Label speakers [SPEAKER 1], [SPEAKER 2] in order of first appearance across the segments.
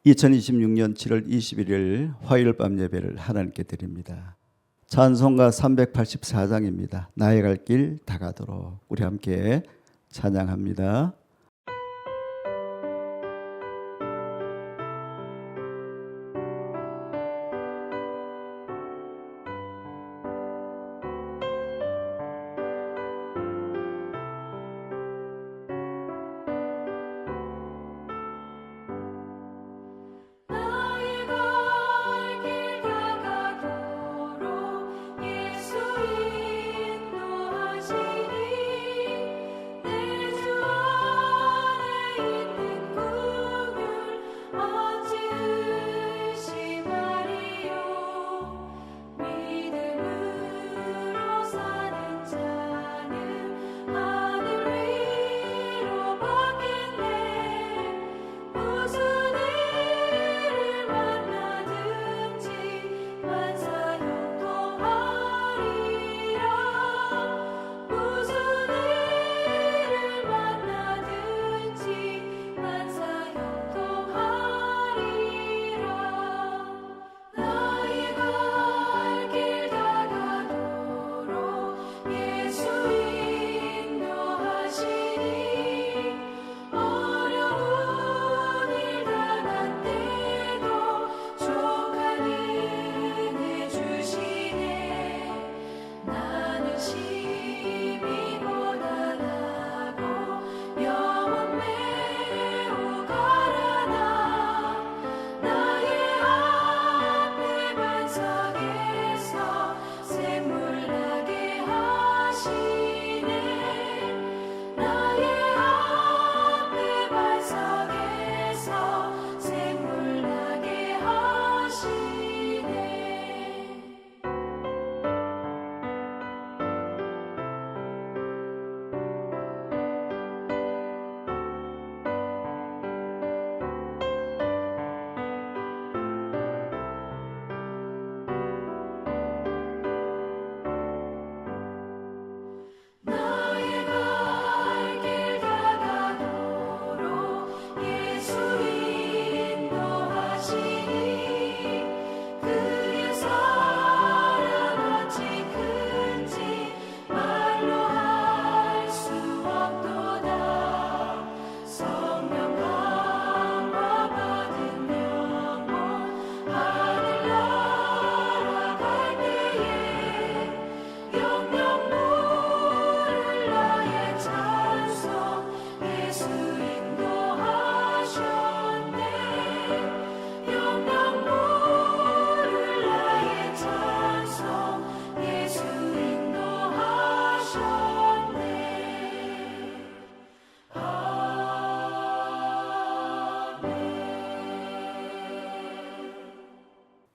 [SPEAKER 1] (2026년 7월 21일) 화요일 밤 예배를 하나님께 드립니다. 찬송가 384장입니다. 나의 갈 길 다가도록 우리 함께 찬양합니다.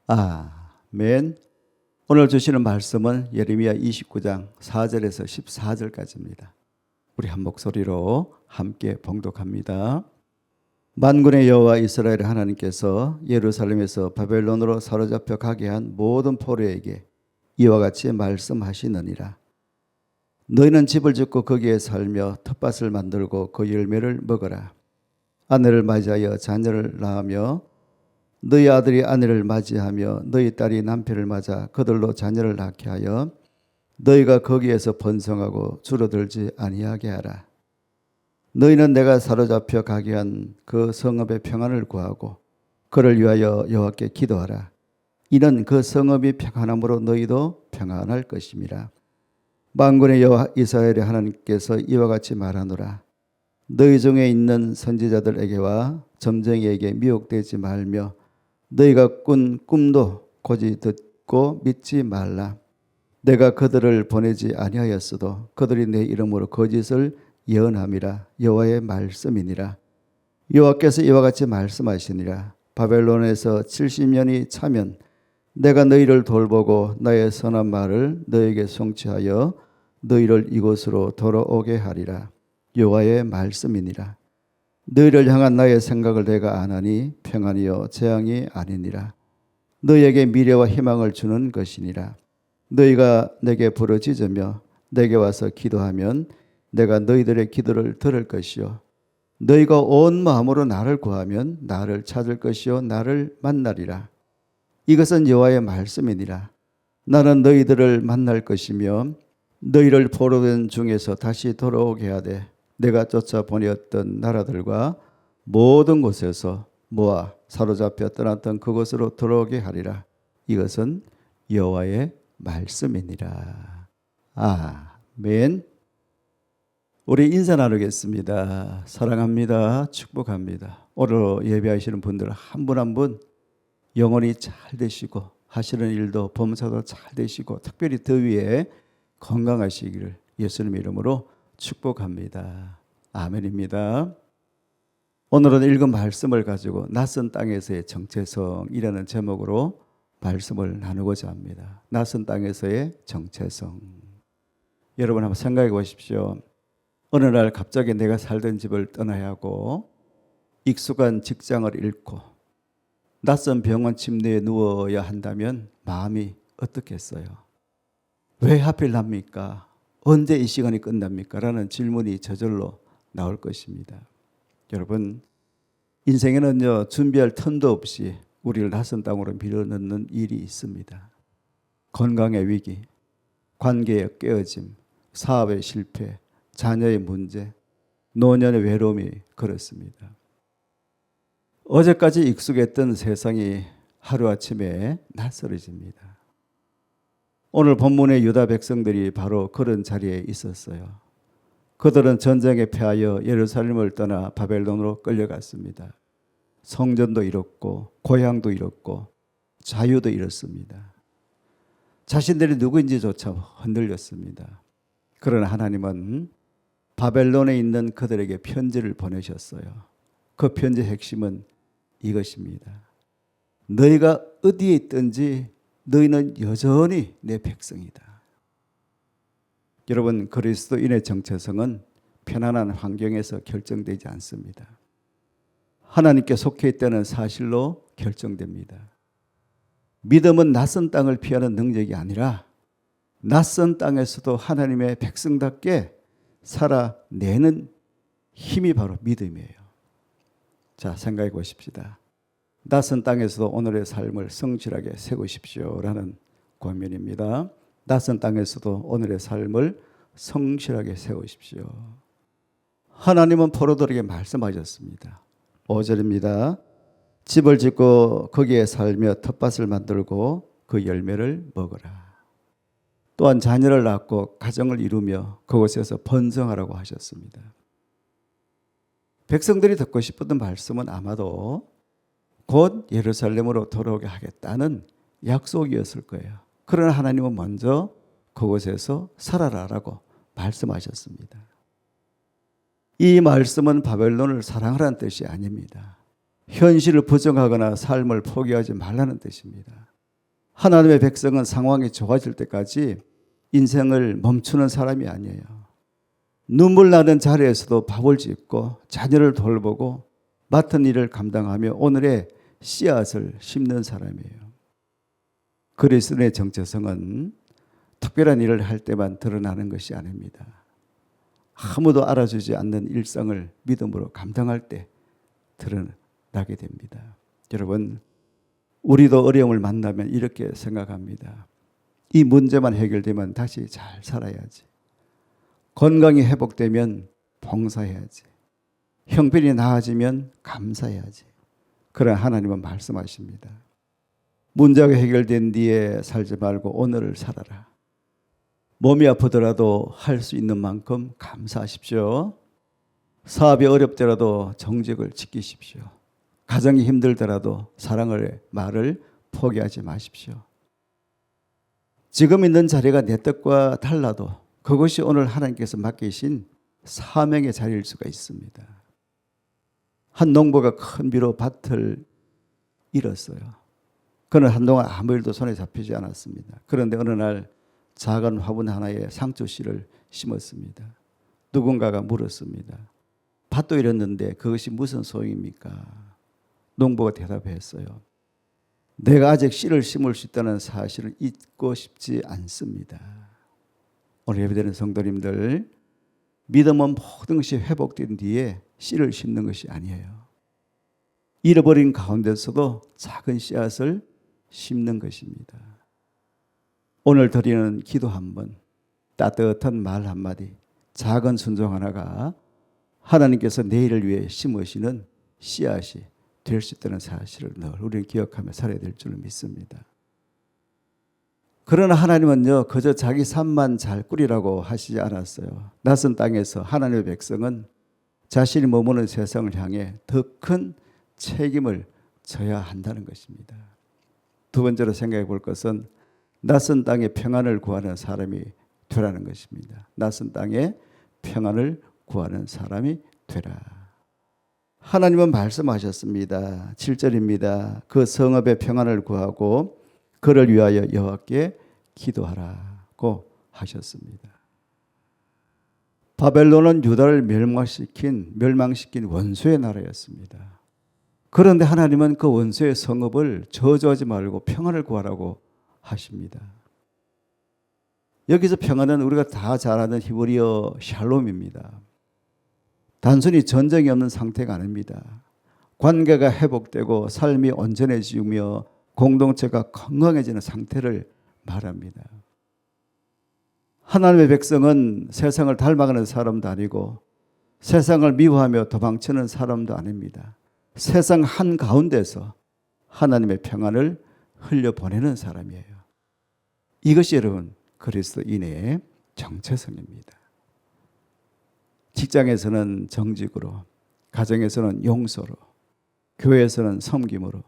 [SPEAKER 1] 아멘. 오늘 주시는 말씀은 예레미야 29장 4절에서 14절까지입니다. 우리 한 목소리로 함께 봉독합니다. 만군의 여호와 이스라엘 하나님께서 예루살렘에서 바벨론으로 사로잡혀 가게 한 모든 포로에게 이와 같이 말씀하시느니라. 너희는 집을 짓고 거기에 살며 텃밭을 만들고 그 열매를 먹어라. 아내를 맞이하여 자녀를 낳으며 너희 아들이 아내를 맞이하며 너희 딸이 남편을 맞아 그들로 자녀를 낳게 하여 너희가 거기에서 번성하고 줄어들지 아니하게 하라. 너희는 내가 사로잡혀 가게 한 그 성읍의 평안을 구하고 그를 위하여 여호와께 기도하라. 이는 그 성읍이 평안함으로 너희도 평안할 것임이라. 만군의 여호와 이스라엘의 하나님께서 이와 같이 말하노라. 너희 중에 있는 선지자들에게와 점쟁이에게 미혹되지 말며 너희가 꾼 꿈도 고지 듣고 믿지 말라. 내가 그들을 보내지 아니하였어도 그들이 내 이름으로 거짓을 예언함이라. 여호와의 말씀이니라. 여호와께서 이와 같이 말씀하시니라. 바벨론에서 70년이 차면 내가 너희를 돌보고 나의 선한 말을 너희에게 성취하여 너희를 이곳으로 돌아오게 하리라. 여호와의 말씀이니라. 너희를 향한 나의 생각을 내가 아나니 평안이요 재앙이 아니니라. 너희에게 미래와 희망을 주는 것이니라. 너희가 내게 부르짖으며 내게 와서 기도하면 내가 너희들의 기도를 들을 것이요 너희가 온 마음으로 나를 구하면 나를 찾을 것이요 나를 만나리라. 이것은 여호와의 말씀이니라. 나는 너희들을 만날 것이며 너희를 포로된 중에서 다시 돌아오게 하되 내가 쫓아보내었던 나라들과 모든 곳에서 모아 사로잡혀 떠났던 그곳으로 돌아오게 하리라. 이것은 여호와의 말씀이니라. 아멘. 우리 인사 나누겠습니다. 사랑합니다. 축복합니다. 오늘 예배하시는 분들 한 분 한 분 영혼이 잘 되시고 하시는 일도 범사도 잘 되시고 특별히 더위에 건강하시기를 예수님의 이름으로 축복합니다. 아멘입니다. 오늘은 읽은 말씀을 가지고 낯선 땅에서의 정체성이라는 제목으로 말씀을 나누고자 합니다. 낯선 땅에서의 정체성. 여러분 한번 생각해 보십시오. 어느 날 갑자기 내가 살던 집을 떠나야 하고 익숙한 직장을 잃고 낯선 병원 침대에 누워야 한다면 마음이 어떻겠어요? 왜 하필 납니까? 언제 이 시간이 끝납니까? 라는 질문이 저절로 나올 것입니다. 여러분, 인생에는요, 준비할 틈도 없이 우리를 낯선 땅으로 밀어넣는 일이 있습니다. 건강의 위기, 관계의 깨어짐, 사업의 실패, 자녀의 문제, 노년의 외로움이 그렇습니다. 어제까지 익숙했던 세상이 하루아침에 낯설어집니다. 오늘 본문의 유다 백성들이 바로 그런 자리에 있었어요. 그들은 전쟁에 패하여 예루살렘을 떠나 바벨론으로 끌려갔습니다. 성전도 잃었고 고향도 잃었고 자유도 잃었습니다. 자신들이 누구인지조차 흔들렸습니다. 그러나 하나님은 바벨론에 있는 그들에게 편지를 보내셨어요. 그 편지의 핵심은 이것입니다. 너희가 어디에 있든지 너희는 여전히 내 백성이다. 여러분, 그리스도인의 정체성은 편안한 환경에서 결정되지 않습니다. 하나님께 속해 있다는 사실로 결정됩니다. 믿음은 낯선 땅을 피하는 능력이 아니라 낯선 땅에서도 하나님의 백성답게 살아내는 힘이 바로 믿음이에요. 자, 생각해 보십시다. 낯선 땅에서도 오늘의 삶을 성실하게 세우십시오라는 권면입니다. 낯선 땅에서도 오늘의 삶을 성실하게 세우십시오. 하나님은 포로들에게 말씀하셨습니다. 5절입니다. 집을 짓고 거기에 살며 텃밭을 만들고 그 열매를 먹어라. 또한 자녀를 낳고 가정을 이루며 그곳에서 번성하라고 하셨습니다. 백성들이 듣고 싶었던 말씀은 아마도 곧 예루살렘으로 돌아오게 하겠다는 약속이었을 거예요. 그러나 하나님은 먼저 그곳에서 살아라라고 말씀하셨습니다. 이 말씀은 바벨론을 사랑하라는 뜻이 아닙니다. 현실을 부정하거나 삶을 포기하지 말라는 뜻입니다. 하나님의 백성은 상황이 좋아질 때까지 인생을 멈추는 사람이 아니에요. 눈물 나는 자리에서도 밥을 짓고 자녀를 돌보고 맡은 일을 감당하며 오늘의 씨앗을 심는 사람이에요. 그리스도의 정체성은 특별한 일을 할 때만 드러나는 것이 아닙니다. 아무도 알아주지 않는 일상을 믿음으로 감당할 때 드러나게 됩니다. 여러분, 우리도 어려움을 만나면 이렇게 생각합니다. 이 문제만 해결되면 다시 잘 살아야지. 건강이 회복되면 봉사해야지. 형편이 나아지면 감사해야지. 그러나 하나님은 말씀하십니다. 문제가 해결된 뒤에 살지 말고 오늘을 살아라. 몸이 아프더라도 할 수 있는 만큼 감사하십시오. 사업이 어렵더라도 정직을 지키십시오. 가정이 힘들더라도 사랑의 말을 포기하지 마십시오. 지금 있는 자리가 내 뜻과 달라도 그것이 오늘 하나님께서 맡기신 사명의 자리일 수가 있습니다. 한 농부가 큰 비로 밭을 잃었어요. 그는 한동안 아무 일도 손에 잡히지 않았습니다. 그런데 어느 날 작은 화분 하나에 상추씨를 심었습니다. 누군가가 물었습니다. 밭도 잃었는데 그것이 무슨 소용입니까? 농부가 대답했어요. 내가 아직 씨를 심을 수 있다는 사실을 잊고 싶지 않습니다. 오늘 예배드리는 성도님들, 믿음은 모든 것이 회복된 뒤에 씨를 심는 것이 아니에요. 잃어버린 가운데서도 작은 씨앗을 심는 것입니다. 오늘 드리는 기도 한 번, 따뜻한 말 한마디, 작은 순종 하나가 하나님께서 내일을 위해 심으시는 씨앗이 될 수 있다는 사실을 늘 우리는 기억하며 살아야 될 줄 믿습니다. 그러나 하나님은요, 그저 자기 삶만 잘 꾸리라고 하시지 않았어요. 낯선 땅에서 하나님의 백성은 자신이 머무는 세상을 향해 더 큰 책임을 져야 한다는 것입니다. 두 번째로 생각해 볼 것은 낯선 땅에 평안을 구하는 사람이 되라는 것입니다. 낯선 땅에 평안을 구하는 사람이 되라. 하나님은 말씀하셨습니다. 7절입니다. 그 성읍의 평안을 구하고 그를 위하여 여호와께 기도하라고 하셨습니다. 바벨론은 유다를 멸망시킨 원수의 나라였습니다. 그런데 하나님은 그 원수의 성읍을 저주하지 말고 평안을 구하라고 하십니다. 여기서 평안은 우리가 다 잘 아는 히브리어 샬롬입니다. 단순히 전쟁이 없는 상태가 아닙니다. 관계가 회복되고 삶이 온전해지며 공동체가 건강해지는 상태를 말합니다. 하나님의 백성은 세상을 닮아가는 사람도 아니고 세상을 미워하며 도망치는 사람도 아닙니다. 세상 한가운데서 하나님의 평안을 흘려보내는 사람이에요. 이것이 여러분 그리스도인의 정체성입니다. 직장에서는 정직으로, 가정에서는 용서로, 교회에서는 섬김으로,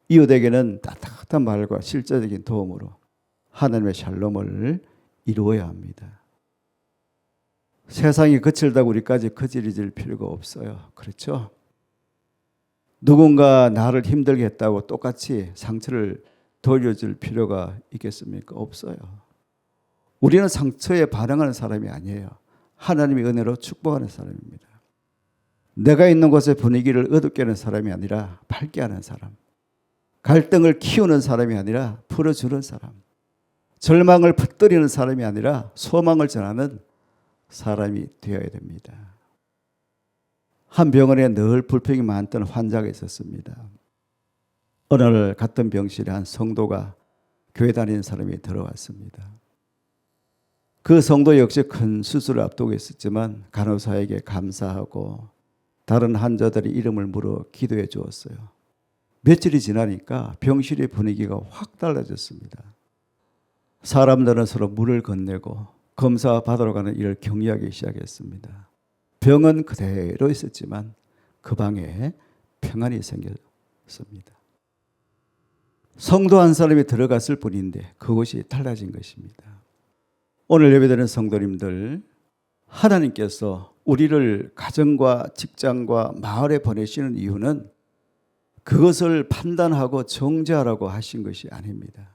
[SPEAKER 1] 이웃에게는 따뜻한 말과 실제적인 도움으로 하나님의 샬롬을 이루어야 합니다. 세상이 거칠다고 우리까지 거칠어질 필요가 없어요. 그렇죠? 누군가 나를 힘들게 했다고 똑같이 상처를 돌려줄 필요가 있겠습니까? 없어요. 우리는 상처에 반응하는 사람이 아니에요. 하나님의 은혜로 축복하는 사람입니다. 내가 있는 곳의 분위기를 어둡게 하는 사람이 아니라 밝게 하는 사람, 갈등을 키우는 사람이 아니라 풀어주는 사람, 절망을 퍼뜨리는 사람이 아니라 소망을 전하는 사람이 되어야 됩니다. 한 병원에 늘 불평이 많던 환자가 있었습니다. 어느 날 같은 병실에 한 성도가 교회 다니는 사람이 들어왔습니다. 그 성도 역시 큰 수술을 앞두고 있었지만 간호사에게 감사하고 다른 환자들의 이름을 물어 기도해 주었어요. 며칠이 지나니까 병실의 분위기가 확 달라졌습니다. 사람들은 서로 물을 건네고 검사 받으러 가는 일을 격려하기 시작했습니다. 병은 그대로 있었지만 그 방에 평안이 생겼습니다. 성도 한 사람이 들어갔을 뿐인데 그것이 달라진 것입니다. 오늘 예배드리는 성도님들, 하나님께서 우리를 가정과 직장과 마을에 보내시는 이유는 그것을 판단하고 정죄하라고 하신 것이 아닙니다.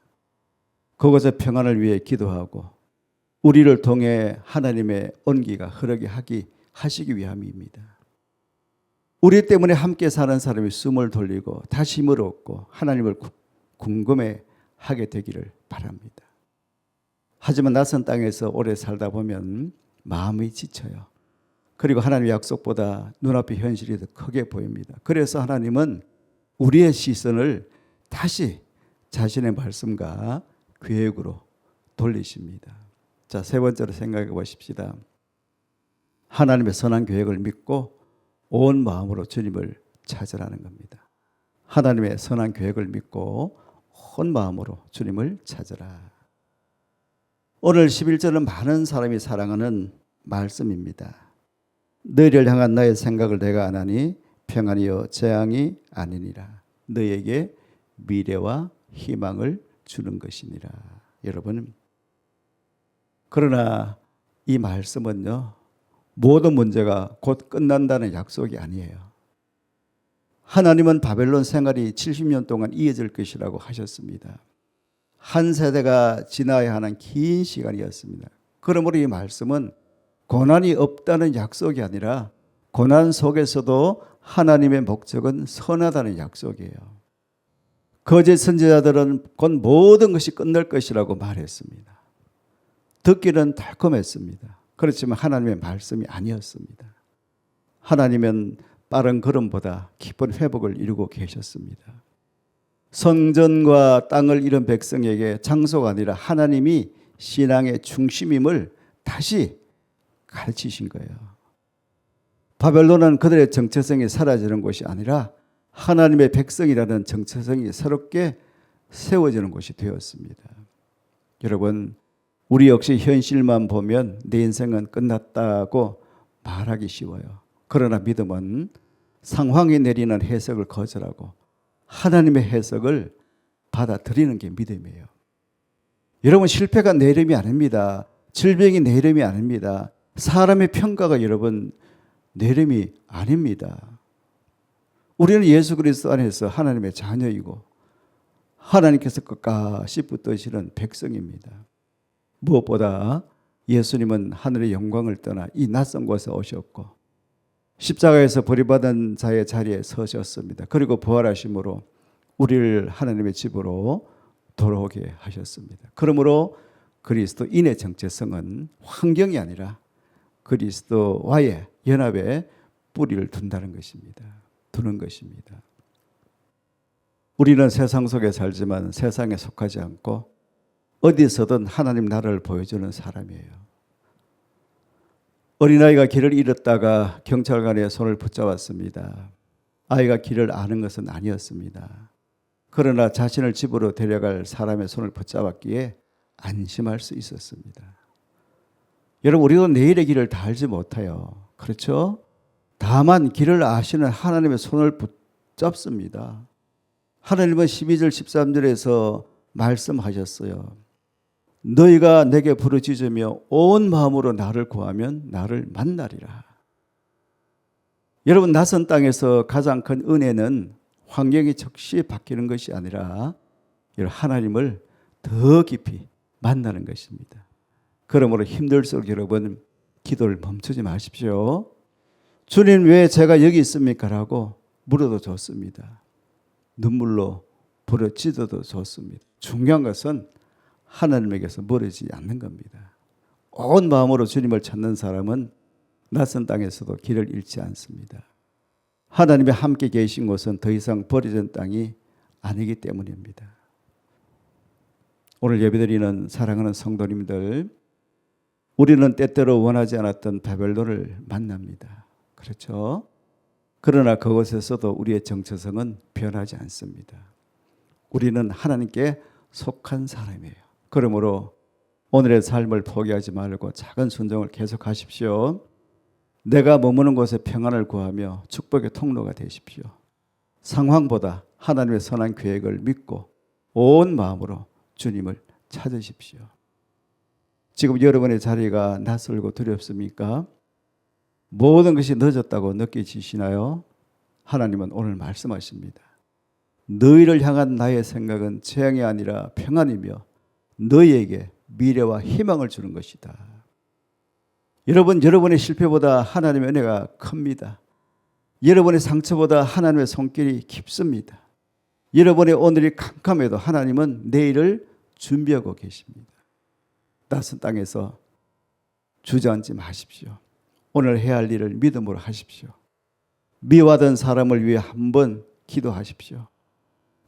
[SPEAKER 1] 그것의 평안을 위해 기도하고 우리를 통해 하나님의 온기가 흐르게 하시기 위함입니다. 우리 때문에 함께 사는 사람이 숨을 돌리고 다시 힘을 얻고 하나님을 궁금해하게 되기를 바랍니다. 하지만 낯선 땅에서 오래 살다 보면 마음이 지쳐요. 그리고 하나님의 약속보다 눈앞의 현실이 더 크게 보입니다. 그래서 하나님은 우리의 시선을 다시 자신의 말씀과 계획으로 돌리십니다. 자, 세 번째로 생각해 보십시다. 하나님의 선한 계획을 믿고 온 마음으로 주님을 찾으라는 겁니다. 하나님의 선한 계획을 믿고 온 마음으로 주님을 찾으라. 오늘 11절은 많은 사람이 사랑하는 말씀입니다. 너희를 향한 나의 생각을 내가 아나니 평안이요 재앙이 아니니라. 너희에게 미래와 희망을 주는 것이니라. 여러분, 그러나 이 말씀은요, 모든 문제가 곧 끝난다는 약속이 아니에요. 하나님은 바벨론 생활이 70년 동안 이어질 것이라고 하셨습니다. 한 세대가 지나야 하는 긴 시간이었습니다. 그러므로 이 말씀은 고난이 없다는 약속이 아니라 고난 속에서도 하나님의 목적은 선하다는 약속이에요. 거짓 선지자들은 곧 모든 것이 끝날 것이라고 말했습니다. 듣기는 달콤했습니다. 그렇지만 하나님의 말씀이 아니었습니다. 하나님은 빠른 걸음보다 깊은 회복을 이루고 계셨습니다. 성전과 땅을 잃은 백성에게 장소가 아니라 하나님이 신앙의 중심임을 다시 가르치신 거예요. 바벨론은 그들의 정체성이 사라지는 곳이 아니라 하나님의 백성이라는 정체성이 새롭게 세워지는 곳이 되었습니다. 여러분, 우리 역시 현실만 보면 내 인생은 끝났다고 말하기 쉬워요. 그러나 믿음은 상황이 내리는 해석을 거절하고 하나님의 해석을 받아들이는 게 믿음이에요. 여러분, 실패가 내 이름이 아닙니다. 질병이 내 이름이 아닙니다. 사람의 평가가 여러분 내 이름이 아닙니다. 우리는 예수 그리스도 안에서 하나님의 자녀이고 하나님께서 끝까지 붙드시는 백성입니다. 무엇보다 예수님은 하늘의 영광을 떠나 이 낯선 곳에 오셨고 십자가에서 버림받은 자의 자리에 서셨습니다. 그리고 부활하심으로 우리를 하나님의 집으로 돌아오게 하셨습니다. 그러므로 그리스도인의 정체성은 환경이 아니라 그리스도와의 연합에 뿌리를 두는 것입니다. 우리는 세상 속에 살지만 세상에 속하지 않고 어디서든 하나님 나라를 보여주는 사람이에요. 어린아이가 길을 잃었다가 경찰관의 손을 붙잡았습니다. 아이가 길을 아는 것은 아니었습니다. 그러나 자신을 집으로 데려갈 사람의 손을 붙잡았기에 안심할 수 있었습니다. 여러분, 우리도 내일의 길을 다 알지 못해요. 그렇죠? 다만 길을 아시는 하나님의 손을 붙잡습니다. 하나님은 12절 13절에서 말씀하셨어요. 너희가 내게 부르짖으며 온 마음으로 나를 구하면 나를 만나리라. 여러분, 낯선 땅에서 가장 큰 은혜는 환경이 즉시 바뀌는 것이 아니라 하나님을 더 깊이 만나는 것입니다. 그러므로 힘들수록 여러분 기도를 멈추지 마십시오. 주님, 왜 제가 여기 있습니까? 라고 물어도 좋습니다. 눈물로 부르짖어도 좋습니다. 중요한 것은 하나님에게서 멀어지지 않는 겁니다. 온 마음으로 주님을 찾는 사람은 낯선 땅에서도 길을 잃지 않습니다. 하나님이 함께 계신 곳은 더 이상 버려진 땅이 아니기 때문입니다. 오늘 예배드리는 사랑하는 성도님들, 우리는 때때로 원하지 않았던 바벨론을 만납니다. 그렇죠? 그러나 그곳에서도 우리의 정체성은 변하지 않습니다. 우리는 하나님께 속한 사람이에요. 그러므로 오늘의 삶을 포기하지 말고 작은 순종을 계속하십시오. 내가 머무는 곳에 평안을 구하며 축복의 통로가 되십시오. 상황보다 하나님의 선한 계획을 믿고 온 마음으로 주님을 찾으십시오. 지금 여러분의 자리가 낯설고 두렵습니까? 모든 것이 늦었다고 느껴지시나요? 하나님은 오늘 말씀하십니다. 너희를 향한 나의 생각은 재앙이 아니라 평안이며 너희에게 미래와 희망을 주는 것이다. 여러분, 여러분의 실패보다 하나님의 은혜가 큽니다. 여러분의 상처보다 하나님의 손길이 깊습니다. 여러분의 오늘이 캄캄해도 하나님은 내일을 준비하고 계십니다. 낯선 땅에서 주저앉지 마십시오. 오늘 해야 할 일을 믿음으로 하십시오. 미워하던 사람을 위해 한번 기도하십시오.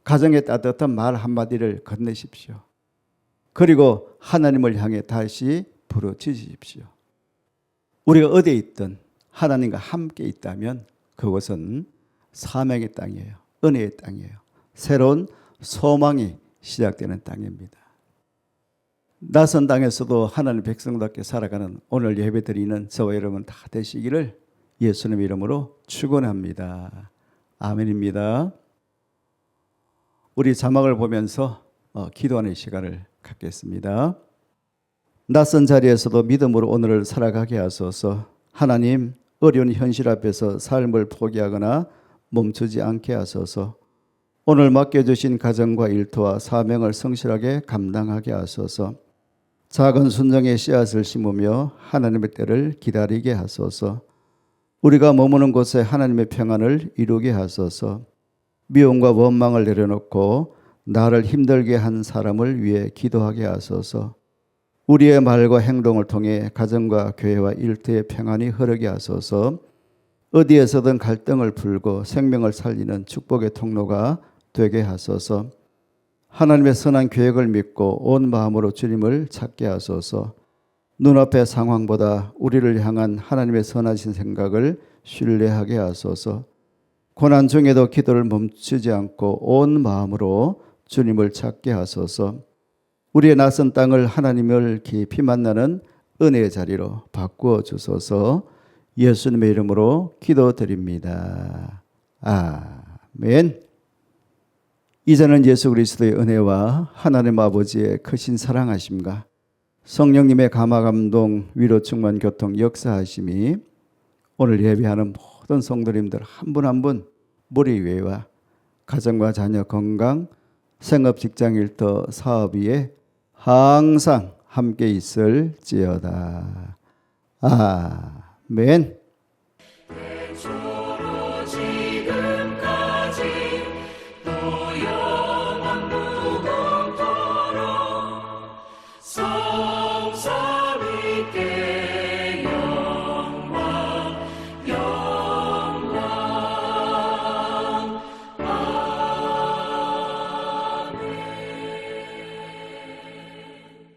[SPEAKER 1] 가정의 따뜻한 말 한마디를 건네십시오. 그리고 하나님을 향해 다시 부르짖으십시오. 우리가 어디에 있든 하나님과 함께 있다면 그것은 사명의 땅이에요. 은혜의 땅이에요. 새로운 소망이 시작되는 땅입니다. 낯선 땅에서도 하나님 백성답게 살아가는 오늘 예배드리는 저와 여러분 다 되시기를 예수님 이름으로 축원합니다. 아멘입니다. 우리 자막을 보면서 기도하는 시간을 갖겠습니다. 낯선 자리에서도 믿음으로 오늘을 살아가게 하소서. 하나님, 어려운 현실 앞에서 삶을 포기하거나 멈추지 않게 하소서. 오늘 맡겨주신 가정과 일터와 사명을 성실하게 감당하게 하소서. 작은 순종의 씨앗을 심으며 하나님의 때를 기다리게 하소서. 우리가 머무는 곳에 하나님의 평안을 이루게 하소서. 미움과 원망을 내려놓고 나를 힘들게 한 사람을 위해 기도하게 하소서. 우리의 말과 행동을 통해 가정과 교회와 일터의 평안이 흐르게 하소서. 어디에서든 갈등을 풀고 생명을 살리는 축복의 통로가 되게 하소서. 하나님의 선한 계획을 믿고 온 마음으로 주님을 찾게 하소서. 눈앞의 상황보다 우리를 향한 하나님의 선하신 생각을 신뢰하게 하소서. 고난 중에도 기도를 멈추지 않고 온 마음으로 주님을 찾게 하소서. 우리의 낯선 땅을 하나님을 깊이 만나는 은혜의 자리로 바꾸어 주소서. 예수님의 이름으로 기도드립니다. 아멘. 이제는 예수 그리스도의 은혜와 하나님 아버지의 크신 사랑하심과 성령님의 감화 감동 위로 충만 교통 역사하심이 오늘 예배하는 모든 성도님들 한 분 한 분 머리 위에와 가정과 자녀 건강, 생업 직장 일터 사업 위에 항상 함께 있을지어다. 아멘.